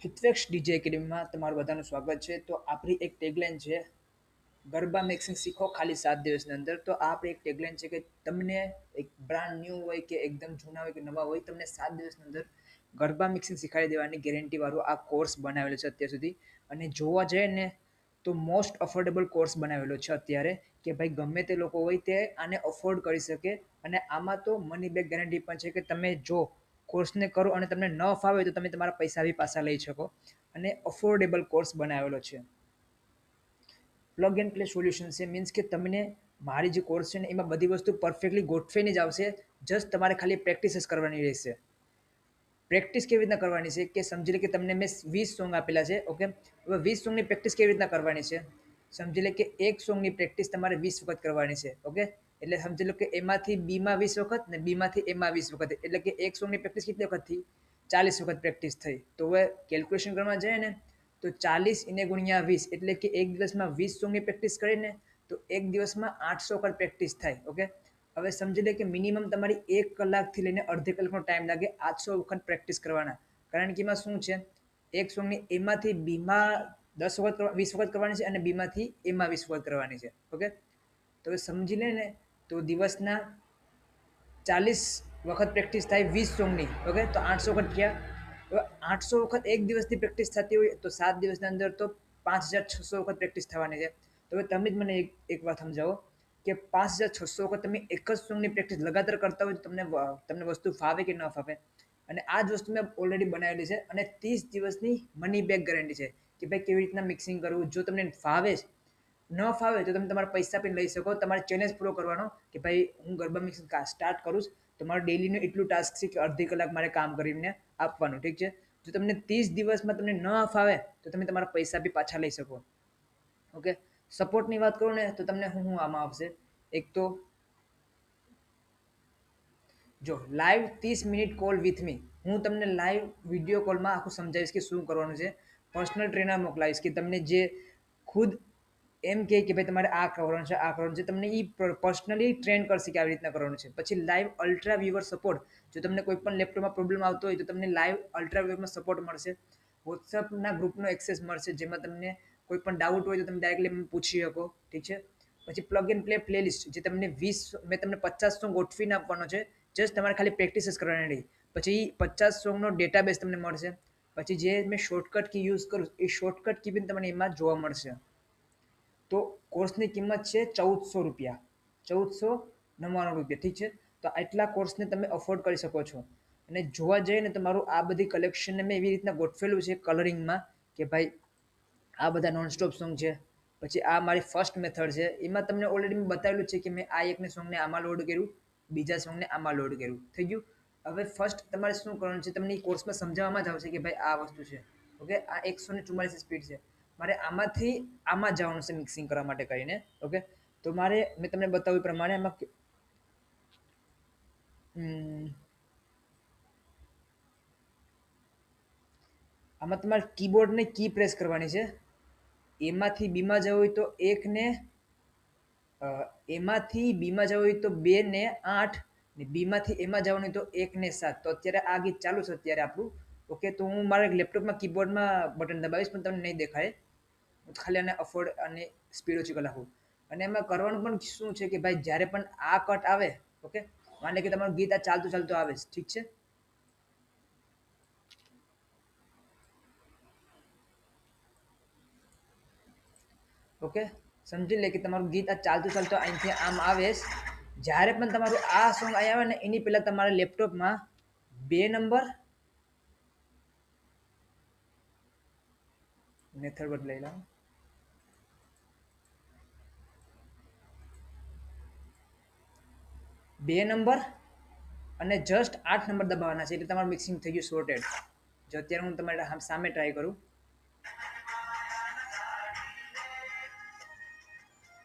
હિતવેક્સ DJ એકેડમીમાં તમારું બધાનું સ્વાગત છે. તો આપણી એક ટેગલાઇન છે, ગરબા મિક્સિંગ શીખો ખાલી 7 દિવસની અંદર. તો આ આપણી એક ટેગલાઇન છે કે તમને એક બ્રાન્ડ ન્યૂ હોય કે એકદમ જૂના હોય કે નવા હોય, તમને 7 દિવસની અંદર ગરબા મિક્સિંગ શીખવાડી દેવાની ગેરંટી વાળું આ કોર્સ બનાવેલો છે અત્યાર સુધી. અને જોવા જઈએ ને તો મોસ્ટ અફોર્ડેબલ કોર્સ બનાવેલો છે અત્યારે, કે ભાઈ ગમે તે લોકો હોય તે આને અફોર્ડ કરી શકે. અને આમાં તો મની બેક ગેરંટી પણ છે કે તમે જો કોર્સને કરો અને તમને ન ફાવે તો તમે તમારા પૈસા બી પાછા લઈ શકો. અને અફોર્ડેબલ કોર્સ બનાવેલો છે. પ્લગ એન્ડ પ્લે સોલ્યુશન છે, મીન્સ કે તમને મારી જે કોર્સ છે ને એમાં બધી વસ્તુ પરફેક્ટલી ગોઠવીને જ આવશે. જસ્ટ તમારે ખાલી પ્રેક્ટિસ જ કરવાની રહેશે. પ્રેક્ટિસ કેવી રીતના કરવાની છે કે સમજી લે કે તમને મેં 20 સોંગ આપેલા છે. ઓકે, હવે 20 સોંગની પ્રેક્ટિસ કેવી રીતના કરવાની છે, સમજી લે કે એક સોંગની પ્રેક્ટિસ તમારે 20 વખત કરવાની છે. ઓકે, એટલે સમજી લો કે એમાંથી બીમાં 20 વખત ને બીમાંથી એમાં 20 વખત, એટલે કે એક સોંગની પ્રેક્ટિસ કેટલી વખત થઈ? 40 વખત પ્રેક્ટિસ થઈ. તો હવે કેલ્ક્યુલેશન કરવા જાય ને તો 40 × 20 એટલે કે એક દિવસમાં 20 સોંગની પ્રેક્ટિસ કરીને તો એક દિવસમાં 800 વખત પ્રેક્ટિસ થાય. ઓકે, હવે સમજી લે કે મિનિમમ તમારી 1 કલાકથી લઈને અડધી કલાકનો ટાઈમ લાગે 800 વખત પ્રેક્ટિસ કરવાના. કારણ કે એમાં શું છે, એક સોંગની એમાંથી બીમાં 10 વખત 20 વખત કરવાની છે અને બીમાંથી એમાં 20 વખત કરવાની છે. ઓકે, તો સમજી લે ને તો દિવસના 40 વખત પ્રેક્ટિસ થાય 20 સોંગની. ઓકે, તો 800 વખત થયા. હવે 800 વખત એક દિવસની પ્રેક્ટિસ થતી હોય તો 7 દિવસની અંદર તો 5600 વખત પ્રેક્ટિસ થવાની છે. તો હવે તમે જ મને એક વાત સમજાવો કે 5600 વખત તમે એક જ સોંગની પ્રેક્ટિસ લગાતાર કરતા હોય તો તમને વસ્તુ ફાવે કે ન ફાવે? અને આ જ વસ્તુ મેં ઓલરેડી બનાવેલી છે અને 30 દિવસની મની બેક ગેરંટી છે કે ભાઈ કેવી રીતના મિક્સિંગ કરવું. જો તમને ફાવે ન ફાવે તો તમે તમારા પૈસા પણ લઈ શકો. તમારે ચેલેન્જ પૂરો કરવાનો કે ભાઈ હું ગરબા મિક્સિંગ સ્ટાર્ટ કરું. તમારું ડેલીનું એટલું ટાસ્ક છે કે અડધી કલાક મારે કામ કરીને આપવાનું. ઠીક છે, જો તમને 30 દિવસમાં તમને ન ફાવે તો તમે તમારા પૈસા બી પાછા લઈ શકો. ઓકે, સપોર્ટની વાત કરું ને તો તમને હું આમાં આવશે. એક તો જો live 30 minute call with me, હું તમને લાઈવ વિડીયો કોલમાં આખું સમજાવીશ કે શું કરવાનું છે. પર્સનલ ટ્રેનર મોકલાવીશ કે તમને જે ખુદ એમ કે ભાઈ તમારે આ કરવાનું છે, આ કરવાનું છે, તમને એ પર્સનલી ટ્રેન કરશે કે આવી રીતના કરવાનું છે. પછી લાઈવ અલ્ટ્રા વ્યુઅર સપોર્ટ, જો તમને કોઈ પણ લેપટોપમાં પ્રોબ્લેમ આવતો હોય તો તમને લાઈવ અલ્ટ્રા વ્યુઅરમાં સપોર્ટ મળશે. વોટ્સઅપના ગ્રુપનો એક્સેસ મળશે, જેમાં તમને કોઈ પણ ડાઉટ હોય તો તમે ડાયરેક્ટલી પૂછી શકો. ઠીક છે, પછી પ્લગ એન્ડ પ્લે પ્લેલિસ્ટ, જે તમને 20 મેં તમને 50 સોંગ ગોઠવીને આપવાનો છે. જસ્ટ તમારે ખાલી પ્રેક્ટિસ જ કરવાની રહી. પછી 50 સોંગનો ડેટાબેઝ તમને મળશે. પછી જે મેં શોર્ટકટ કી યુઝ કરું એ શોર્ટકટ કી પણ તમને એમાં જોવા મળશે. તો કોર્સની કિંમત છે 1400 રૂપિયા, 1499 રૂપિયા. ઠીક છે, તો આટલા કોર્સને તમે અફોર્ડ કરી શકો છો. અને જોવા જઈએ ને તમારું આ બધી કલેક્શનને મેં એવી રીતના ગોઠવેલું છે કલરિંગમાં કે ભાઈ આ બધા નોનસ્ટોપ સોંગ છે. પછી આ મારી ફર્સ્ટ મેથડ છે, એમાં તમને ઓલરેડી મેં બતાવેલું છે કે મેં આ એકને સોંગને આમાં લોડ કર્યું, બીજા સોંગને આમાં લોડ કર્યું. થઈ ગયું. હવે ફર્સ્ટ તમારે શું કરવાનું છે, તમને એ કોર્સમાં સમજાવવામાં જ આવશે કે ભાઈ આ વસ્તુ છે. ઓકે, આ 144 સ્પીડ છે, મારે આમાંથી આમાં જવાનું છે મિક્સિંગ કરવા માટે કરીને. ઓકે, તો મારે મેં તમને બતાવ્યું પ્રમાણે આમાં આમાં તમારે કીબોર્ડને કી પ્રેસ કરવાની છે. એમાંથી બીમાં જવું હોય તો 1 ને એમાંથી બીમાં જવું હોય તો 2 ને 8, ને બીમાંથી એમાં જવાનું હોય તો 1 ને 7. તો અત્યારે આ ગીત ચાલુ છે અત્યારે આપણું. ઓકે, તો હું મારા લેપટોપમાં કીબોર્ડમાં બટન દબાવીશ પણ તમને નહીં દેખાય. હું ખાલી આને અફોર્ડ અને સ્પીડ ઓછી કરી નાખું. અને એમાં કરવાનું પણ શું છે કે ભાઈ જ્યારે પણ આ કટ આવે, ઓકે, માને કે તમારું ગીત આ ચાલતું ચાલતું આવે છે. ઠીક છે, ઓકે, સમજી લે કે તમારું ગીત આ ચાલતું ચાલતું અહીંથી આમ આવે. જ્યારે પણ તમારું આ સોંગ અહીં આવે ને એની પહેલા તમારા લેપટોપમાં 2 નંબર મેથડ બદલાઈ લાવો, 2 નંબર અને જસ્ટ 8 નંબર દબાવવાના છે એટલે તમારું મિક્સિંગ થઈ ગયું સોર્ટેડ. જો અત્યારે હું તમારી સામે ટ્રાય કરું,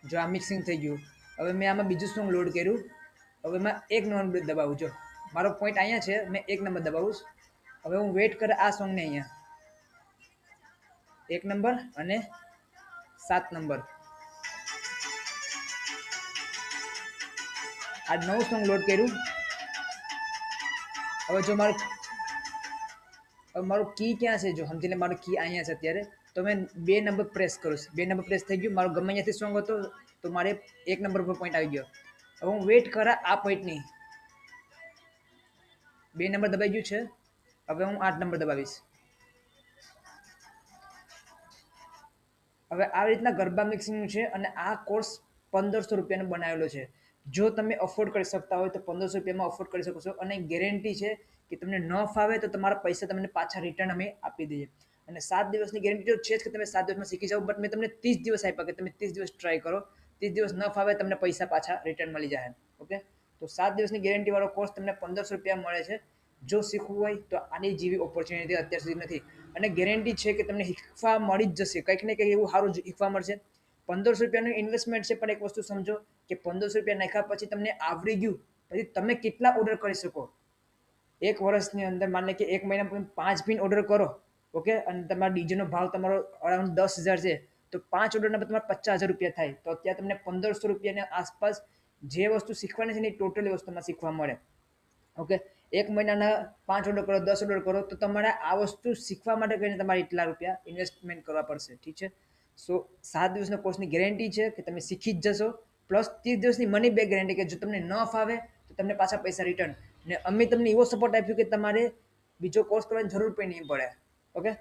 જો આ મિક્સિંગ થઈ ગયું. હવે મેં આમાં બીજું સોંગ લોડ કર્યું. હવે મેં 1 નંબર દબાવું. જો મારો પોઈન્ટ અહીંયા છે, મેં 1 નંબર દબાવું. હવે હું વેઇટ કરે આ સોંગને, અહીંયા 1 નંબર અને 7 નંબર, આ 9 સોંગ લોડ કર્યું. હવે જો મારું હવે મારું કી ક્યાં છે? જો સમજીને મારું કી અહીંયા છે અત્યારે, તો મેં 2 નંબર પ્રેસ કરું છું. 2 નંબર પ્રેસ થઈ ગયું. મારો ગમે ત્યાંથી સોંગ હતો તો મારે 1 નંબર પર પોઈન્ટ આવી ગયો. હવે હું વેઇટ કરા આ પોઈન્ટની. 2 નંબર દબાઈ ગયું છે. હવે હું 8 નંબર દબાવીશ. હવે આવી રીતના ગરબા મિક્સિંગનું છે અને આ કોર્સ 1500 રૂપિયાનો બનાવેલો છે. જો તમે અફોર્ડ કરી શકતા હોય તો 1500 રૂપિયામાં અફોર્ડ કરી શકો છો અને ગેરંટી છે કે તમને ન ફાવે તો તમારા પૈસા તમને પાછા રિટર્ન અમે આપી દઈએ. અને 7 દિવસની ગેરંટી તો છે જ કે તમે 7 દિવસમાં શીખી જાઓ, બટ મેં તમને 30 દિવસ આપ્યા કે તમે 30 દિવસ ટ્રાય કરો. 30 દિવસ ન ફાવે તમને પૈસા પાછા રિટર્ન મળી જાય. ઓકે, તો 7 દિવસની ગેરંટી વાળો કોર્સ તમને 1500 રૂપિયા મળે છે. જો શીખવું હોય તો આની જેવી ઓપોર્ચ્યુનિટી અત્યાર સુધી નથી. અને ગેરંટી છે કે તમને શીખવા મળી જ જશે, કંઈક ને કંઈક એવું સારું શીખવા મળશે. 1500 રૂપિયાનું ઇન્વેસ્ટમેન્ટ છે, પણ એક વસ્તુ સમજો કે 1500 રૂપિયા નાખ્યા પછી તમને આવડી ગયું પછી તમે કેટલા ઓર્ડર કરી શકો. એક વર્ષની અંદર માની કે એક મહિના 5 પિન ઓર્ડર કરો, ઓકે, અને તમારા ડીજેનો ભાવ તમારો અરાઉન્ડ 10,000 છે, તો 5 ઓર્ડરના તમારે 50,000 રૂપિયા થાય. તો અત્યારે તમને 1500 રૂપિયાની આસપાસ જે વસ્તુ શીખવાની છે ને એ ટોટલી વસ્તુમાં શીખવા મળે. ઓકે, એક મહિનાના 5 ઓર્ડર કરો, 10 ઓર્ડર કરો, તો તમારે આ વસ્તુ શીખવા માટે કરીને તમારે એટલા રૂપિયા ઇન્વેસ્ટમેન્ટ કરવા પડશે. ઠીક છે. સો 7 દિવસના કોર્સની ગેરંટી છે કે તમે શીખી જ જશો, પ્લસ 30 દિવસની મની બેક ગેરંટી કે જો તમને ન ફાવે તો તમને પાછા પૈસા રિટર્ન. ને અમે તમને એવો સપોર્ટ આપ્યો કે તમારે બીજો કોર્સ કરવાની જરૂર પણ નહીં પડે. ઓકે,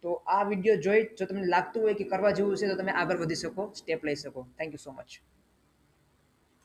તો આ વિડીયો જોઈ જો તમને લાગતું હોય કે કરવા જેવું છે તો તમે આગળ વધી શકો, સ્ટેપ લઈ શકો. Thank you so much.